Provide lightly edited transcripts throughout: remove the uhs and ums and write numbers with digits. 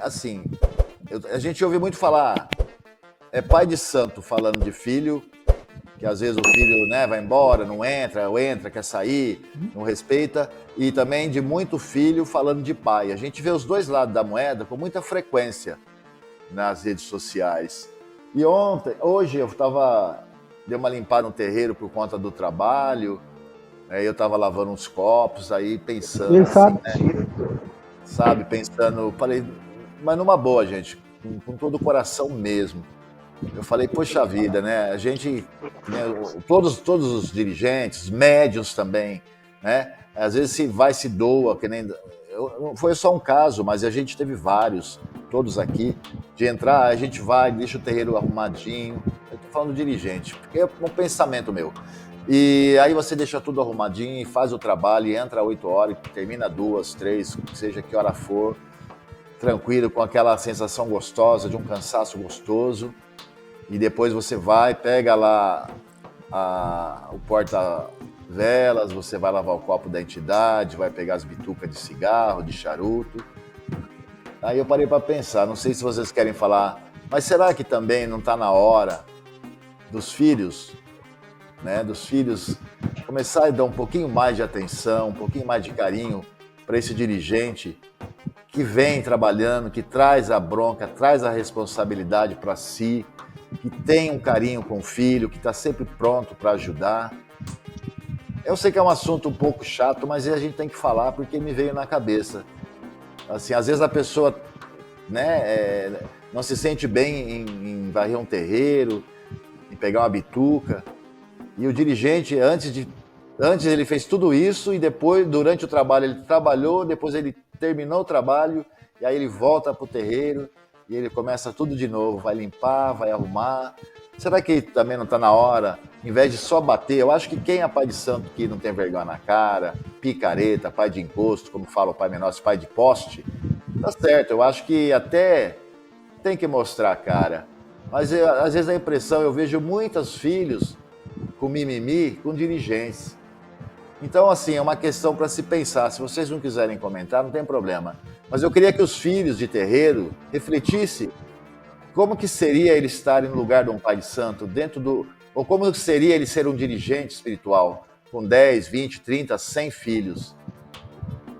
Assim, a gente ouve muito falar, pai de santo falando de filho, que às vezes o filho, né, vai embora, não entra, ou entra, quer sair, não respeita, e também de muito filho falando de pai. A gente vê os dois lados da moeda com muita frequência nas redes sociais. E hoje dei uma limpada no terreiro por conta do trabalho, aí eu estava lavando uns copos, aí pensando Ele assim, sabe. sabe, pensando, falei, mas numa boa, gente, com todo o coração mesmo. Eu falei, poxa vida, né? A gente, né, todos os dirigentes, médios também, né? Às vezes se doa, que nem. Não foi só um caso, mas a gente teve vários, todos aqui, de entrar, a gente vai, deixa o terreiro arrumadinho. Eu tô falando dirigente, porque é um pensamento meu. E aí você deixa tudo arrumadinho, faz o trabalho, e entra 8 horas, termina 2, 3, seja que hora for, tranquilo, com aquela sensação gostosa de um cansaço gostoso. E depois você vai, pega lá o porta-velas, você vai lavar o copo da entidade, vai pegar as bitucas de cigarro, de charuto. Aí eu parei para pensar, não sei se vocês querem falar, mas será que também não está na hora dos filhos, né, começar a dar um pouquinho mais de atenção, um pouquinho mais de carinho para esse dirigente que vem trabalhando, que traz a bronca, traz a responsabilidade para si, que tem um carinho com o filho, que está sempre pronto para ajudar. Eu sei que é um assunto um pouco chato, mas a gente tem que falar porque me veio na cabeça. Assim, às vezes a pessoa, né, não se sente bem em varrer um terreiro, em pegar uma bituca, e o dirigente, antes ele fez tudo isso e depois, durante o trabalho, ele trabalhou, depois ele terminou o trabalho, e aí ele volta para o terreiro, e ele começa tudo de novo, vai limpar, vai arrumar. Será que também não está na hora, em vez de só bater? Eu acho que quem é pai de santo que não tem vergonha na cara, picareta, pai de encosto, como fala o pai menor, pai de poste, tá certo. Eu acho que até tem que mostrar a cara. Mas às vezes a impressão, eu vejo muitos filhos com mimimi, com dirigentes. Então, assim, é uma questão para se pensar. Se vocês não quiserem comentar, não tem problema. Mas eu queria que os filhos de terreiro refletissem como que seria ele estar no lugar de um pai de santo, ou como que seria ele ser um dirigente espiritual, com 10, 20, 30, 100 filhos.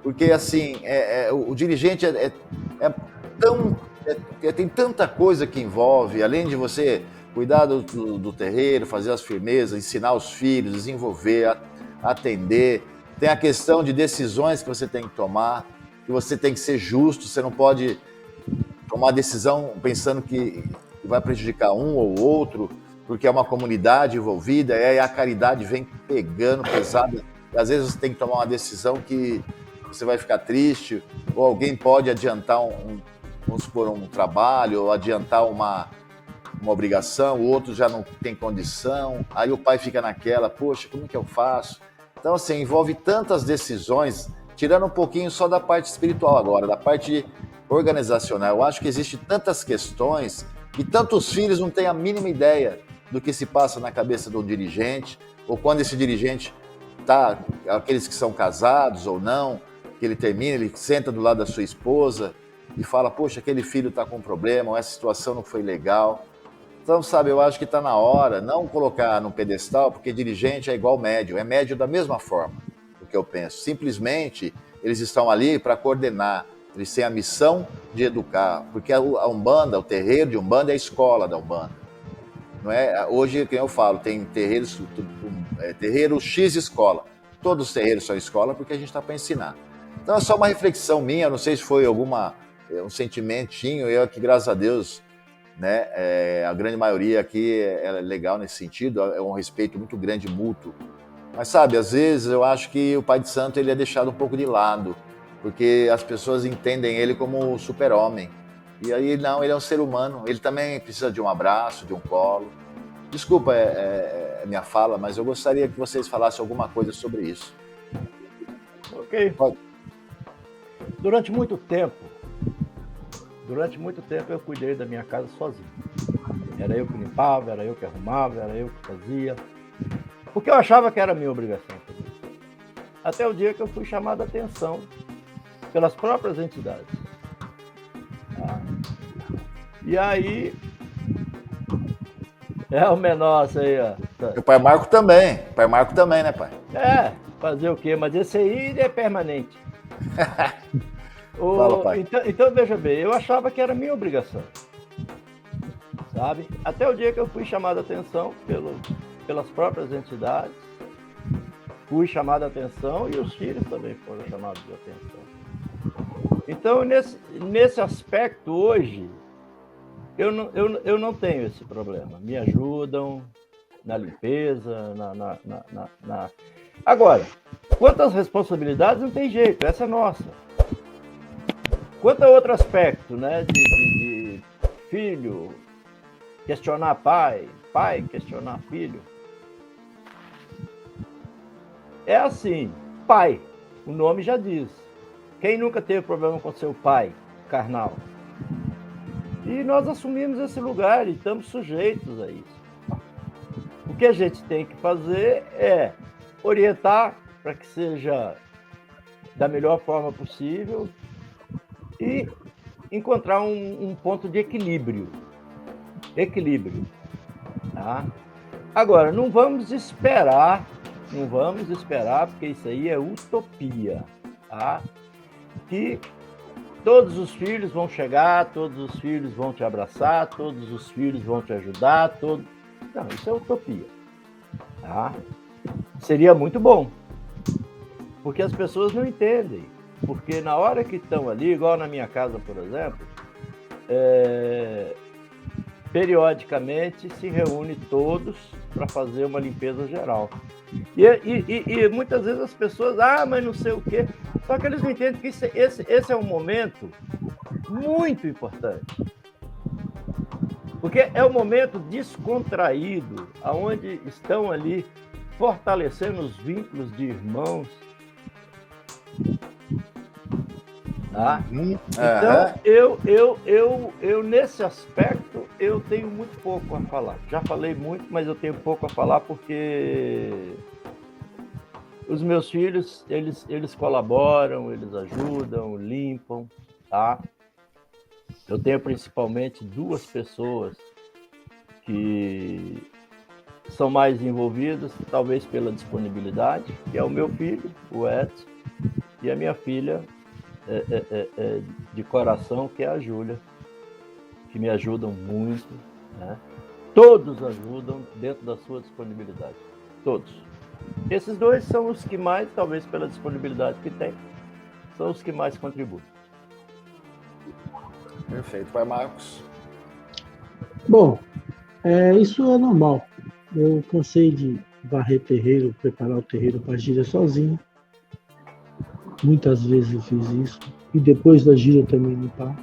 Porque, assim, o dirigente tem tanta coisa que envolve, além de você cuidar do terreiro, fazer as firmezas, ensinar os filhos, desenvolver, atender. Tem a questão de decisões que você tem que tomar, que você tem que ser justo, você não pode tomar decisão pensando que vai prejudicar um ou outro, porque é uma comunidade envolvida, e aí a caridade vem pegando pesada, e às vezes você tem que tomar uma decisão que você vai ficar triste, ou alguém pode adiantar vamos supor, um trabalho, ou adiantar uma obrigação, o outro já não tem condição, aí o pai fica naquela, poxa, como é que eu faço? Então, assim, envolve tantas decisões, tirando um pouquinho só da parte espiritual agora, da parte organizacional. Eu acho que existem tantas questões que tantos filhos não têm a mínima ideia do que se passa na cabeça de um dirigente, ou quando esse dirigente tá, aqueles que são casados ou não, que ele termina, ele senta do lado da sua esposa e fala, poxa, aquele filho está com um problema, ou essa situação não foi legal. Então, sabe, eu acho que está na hora, não colocar no pedestal, porque dirigente é igual médio, é médio da mesma forma, o que eu penso. Simplesmente, eles estão ali para coordenar, eles têm a missão de educar, porque a Umbanda, o terreiro de Umbanda é a escola da Umbanda. Não é? Hoje, como eu falo, tem terreiro X escola. Todos os terreiros são escola porque a gente está para ensinar. Então é só uma reflexão minha, não sei se foi um sentimentinho, eu que, graças a Deus, né, a grande maioria aqui é legal nesse sentido, é um respeito muito grande mútuo. Mas sabe, às vezes eu acho que o pai de santo ele é deixado um pouco de lado, porque as pessoas entendem ele como super-homem. E aí não, ele é um ser humano, ele também precisa de um abraço, de um colo. Desculpa minha fala, mas eu gostaria que vocês falassem alguma coisa sobre isso. Ok. Pode. Durante muito tempo eu cuidei da minha casa sozinho. Era eu que limpava, era eu que arrumava, era eu que fazia. Porque eu achava que era minha obrigação fazer isso. Até o dia que eu fui chamado a atenção pelas próprias entidades. Tá? E aí, o menor isso aí, ó. E o pai Marco também. O pai Marco também, né, pai? Fazer o quê? Mas esse aí é permanente. Fala, pai. Então, veja bem, eu achava que era minha obrigação. Sabe? Até o dia que eu fui chamado a atenção pelas próprias entidades, fui chamado a atenção e os filhos também foram chamados de atenção. Então, nesse aspecto, hoje, eu não tenho esse problema. Me ajudam na limpeza, Agora, quanto às responsabilidades, não tem jeito, essa é nossa. Quanto a outro aspecto, né, de filho questionar pai questionar filho, é assim, pai, o nome já diz. Quem nunca teve problema com seu pai carnal? E nós assumimos esse lugar e estamos sujeitos a isso. O que a gente tem que fazer é orientar para que seja da melhor forma possível e encontrar um ponto de equilíbrio. Tá? Agora, não vamos esperar, porque isso aí é utopia, tá? Que todos os filhos vão chegar, todos os filhos vão te abraçar, todos os filhos vão te ajudar, Não, isso é utopia. Tá? Seria muito bom, porque as pessoas não entendem. Porque na hora que estão ali, igual na minha casa, por exemplo, periodicamente se reúne todos para fazer uma limpeza geral. E muitas vezes as pessoas, mas não sei o quê. Só que eles não entendem que esse é um momento muito importante. Porque é um momento descontraído, onde estão ali fortalecendo os vínculos de irmãos. Tá? Então, eu nesse aspecto, eu tenho muito pouco a falar. Já falei muito, mas eu tenho pouco a falar porque os meus filhos, eles colaboram, eles ajudam, limpam, tá? Eu tenho principalmente 2 pessoas que são mais envolvidas, talvez pela disponibilidade, que é o meu filho, o Edson, e a minha filha de coração, que é a Júlia, que me ajudam muito, né? Todos ajudam dentro da sua disponibilidade, todos. Esses 2 são os que mais, talvez pela disponibilidade que tem, são os que mais contribuem. Perfeito, pai Marcos. Bom, isso é normal. Eu cansei de varrer terreiro, preparar o terreiro para a gíria sozinho. Muitas vezes eu fiz isso. E depois da gíria também limpar,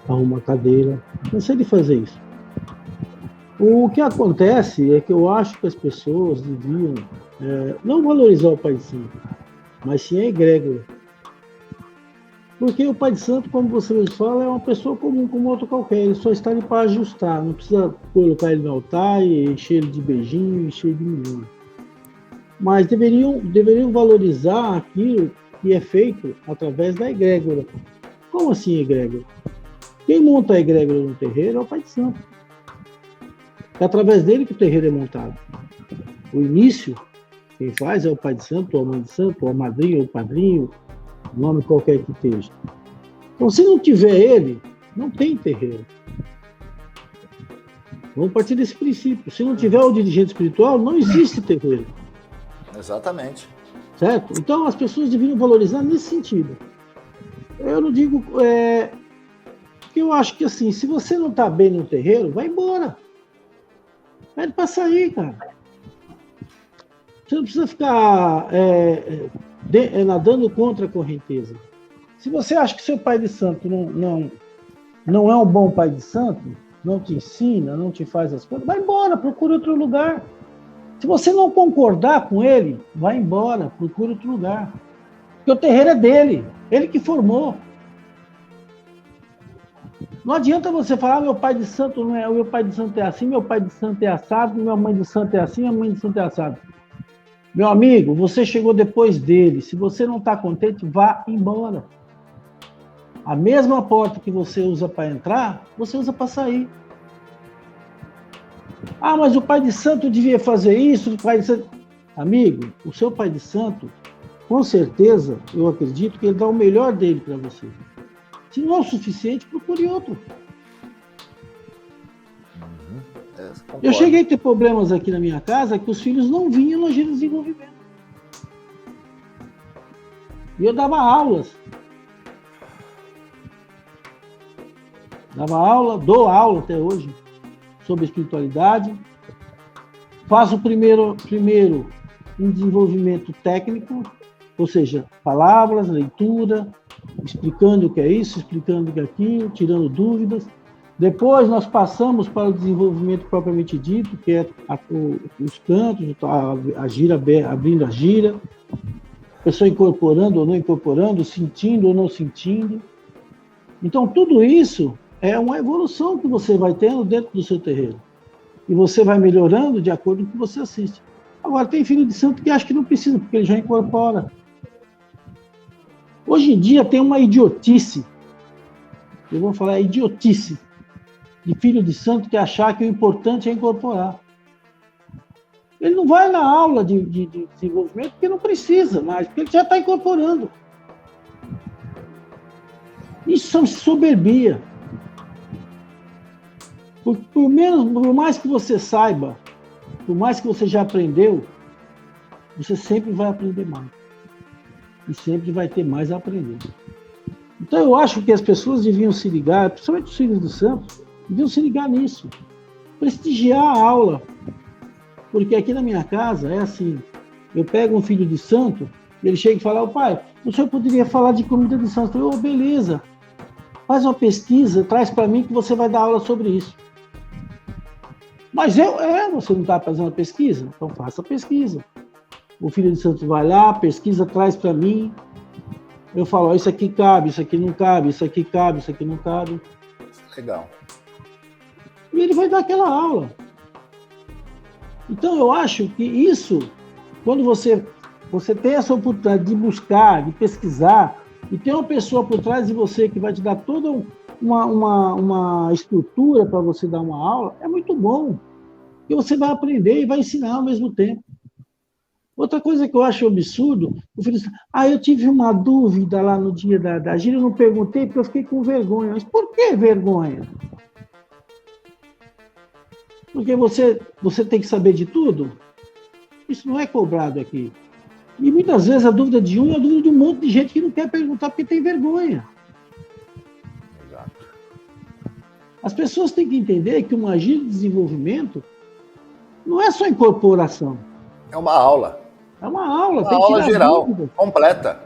arrumar cadeira. Cansei de fazer isso. O que acontece é que eu acho que as pessoas deviam não valorizar o Pai de Santo, mas sim a egrégora. Porque o Pai de Santo, como você mesmo fala, é uma pessoa comum como outro qualquer. Ele só está ali para ajustar. Não precisa colocar ele no altar e encher ele de beijinho, encher de milhões. Mas deveriam valorizar aquilo que é feito através da egrégora. Como assim egrégora? Quem monta a egrégora no terreiro é o Pai de Santo. É através dele que o terreiro é montado. O início, quem faz é o Pai de Santo, ou a Mãe de Santo, ou a madrinha, ou o padrinho, nome qualquer que esteja. Então, se não tiver ele, não tem terreiro. Vamos partir desse princípio. Se não tiver o dirigente espiritual, não existe terreiro. Exatamente. Certo? Então, as pessoas deveriam valorizar nesse sentido. Eu não digo... Porque eu acho que, assim, se você não está bem no terreiro, vai embora. Pede para sair, cara. Você não precisa ficar nadando contra a correnteza. Se você acha que seu pai de santo não é um bom pai de santo, não te ensina, não te faz as coisas, vai embora, procure outro lugar. Se você não concordar com ele, vai embora, procure outro lugar. Porque o terreiro é dele, ele que formou. Não adianta você falar, meu pai de santo não é, meu pai de santo é assim, meu pai de santo é assado, minha mãe de santo é assim, minha mãe de santo é assado. Meu amigo, você chegou depois dele. Se você não está contente, vá embora. A mesma porta que você usa para entrar, você usa para sair. Ah, mas o pai de santo devia fazer isso, o pai de santo... Amigo, o seu pai de santo, com certeza, eu acredito que ele dá o melhor dele para você. Se não é o suficiente, procure outro. Eu cheguei a ter problemas aqui na minha casa que os filhos não vinham no giro de desenvolvimento. E eu dava aulas. Dava aula, dou aula até hoje sobre espiritualidade. Faço primeiro um desenvolvimento técnico, ou seja, palavras, leitura, explicando o que é isso, explicando o que é aquilo, tirando dúvidas. Depois nós passamos para o desenvolvimento propriamente dito, que é os cantos, a gira, abrindo a gira, a pessoa incorporando ou não incorporando, sentindo ou não sentindo. Então, tudo isso é uma evolução que você vai tendo dentro do seu terreiro. E você vai melhorando de acordo com o que você assiste. Agora, tem filho de santo que acha que não precisa, porque ele já incorpora. Hoje em dia tem uma idiotice, eu vou falar idiotice, de filho de santo que achar que o importante é incorporar. Ele não vai na aula de desenvolvimento porque não precisa mais, porque ele já está incorporando. Isso é soberbia. Por mais que você saiba, por mais que você já aprendeu, você sempre vai aprender mais. E sempre vai ter mais a aprender. Então eu acho que as pessoas deviam se ligar, principalmente os filhos dos santos, deviam se ligar nisso. Prestigiar a aula. Porque aqui na minha casa é assim, eu pego um filho de santo, ele chega e fala, pai, o senhor poderia falar de comida de santo? Eu falei, beleza, faz uma pesquisa, traz para mim que você vai dar aula sobre isso. Mas você não está fazendo a pesquisa? Então faça a pesquisa. O filho de santo vai lá, pesquisa, traz para mim. Eu falo, isso aqui cabe, isso aqui não cabe, isso aqui cabe, isso aqui não cabe. Legal. E ele vai dar aquela aula. Então eu acho que isso, quando você tem essa oportunidade de buscar, de pesquisar, e tem uma pessoa por trás de você que vai te dar toda uma estrutura para você dar uma aula, é muito bom. E você vai aprender e vai ensinar ao mesmo tempo. Outra coisa que eu acho absurdo, o filho diz, eu tive uma dúvida lá no dia da gira, eu não perguntei porque eu fiquei com vergonha. Mas por que vergonha? Porque você tem que saber de tudo? Isso não é cobrado aqui. E muitas vezes a dúvida de um é a dúvida de um monte de gente que não quer perguntar porque tem vergonha. Exato. As pessoas têm que entender que uma gira de desenvolvimento não é só incorporação. É uma aula. É uma aula. Uma tem que aula tirar geral, dúvidas. completa.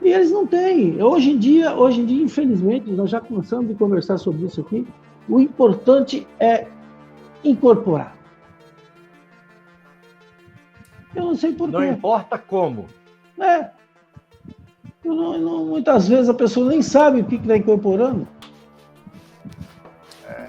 E eles não têm. Hoje em dia, infelizmente, nós já cansamos de conversar sobre isso aqui, o importante é incorporar. Eu não sei porquê. Não importa como. Muitas vezes a pessoa nem sabe o que está incorporando.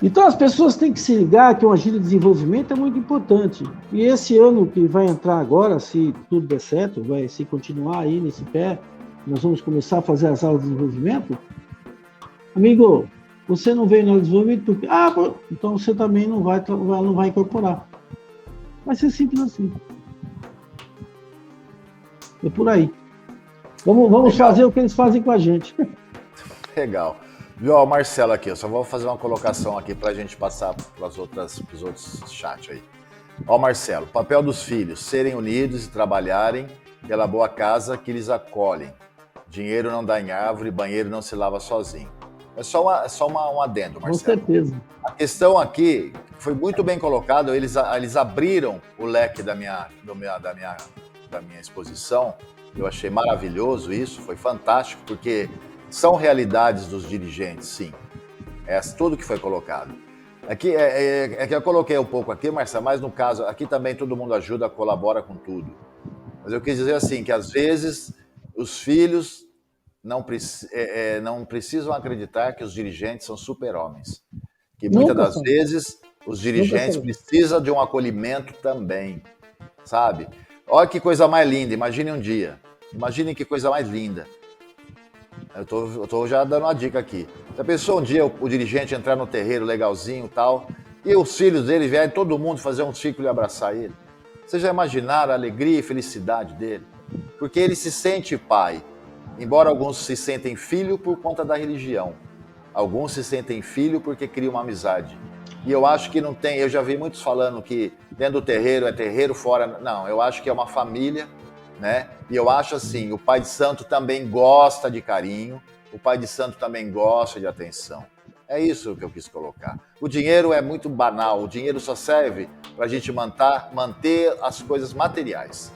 Então as pessoas têm que se ligar que uma gira de desenvolvimento é muito importante. E esse ano que vai entrar agora, se tudo der certo, se continuar aí nesse pé, nós vamos começar a fazer as aulas de desenvolvimento. Amigo, você não veio no desenvolvimento porque... então você também não vai incorporar. Vai ser simples assim. É por aí. Vamos fazer o que eles fazem com a gente. Legal. Viu, ó, Marcelo aqui, eu só vou fazer uma colocação aqui para a gente passar para os outros chats aí. Ó, Marcelo, papel dos filhos, serem unidos e trabalharem pela boa casa que lhes acolhem. Dinheiro não dá em árvore, banheiro não se lava sozinho. É só um adendo, Marcelo. Com certeza. A questão aqui foi muito bem colocado, eles abriram o leque da minha exposição. Eu achei maravilhoso isso, foi fantástico, porque são realidades dos dirigentes, sim. É tudo que foi colocado. Aqui é que eu coloquei um pouco aqui, Marcelo, mas no caso, aqui também todo mundo ajuda, colabora com tudo. Mas eu quis dizer assim, que às vezes os filhos não precisam acreditar que os dirigentes são super-homens. Que muitas das vezes os dirigentes precisam de um acolhimento também, sabe? Olha que coisa mais linda, imagine um dia. Imaginem que coisa mais linda. Eu tô já dando uma dica aqui. Já pensou um dia o dirigente entrar no terreiro legalzinho e tal, e os filhos dele vierem todo mundo fazer um ciclo e abraçar ele? Vocês já imaginaram a alegria e felicidade dele? Porque ele se sente pai, embora alguns se sentem filho por conta da religião. Alguns se sentem filho porque criam uma amizade. E eu acho que não tem, eu já vi muitos falando que dentro do terreiro é terreiro, fora. Não, eu acho que é uma família, né? E eu acho assim, o pai de santo também gosta de carinho, o pai de santo também gosta de atenção. É isso que eu quis colocar. O dinheiro é muito banal, o dinheiro só serve para a gente manter as coisas materiais.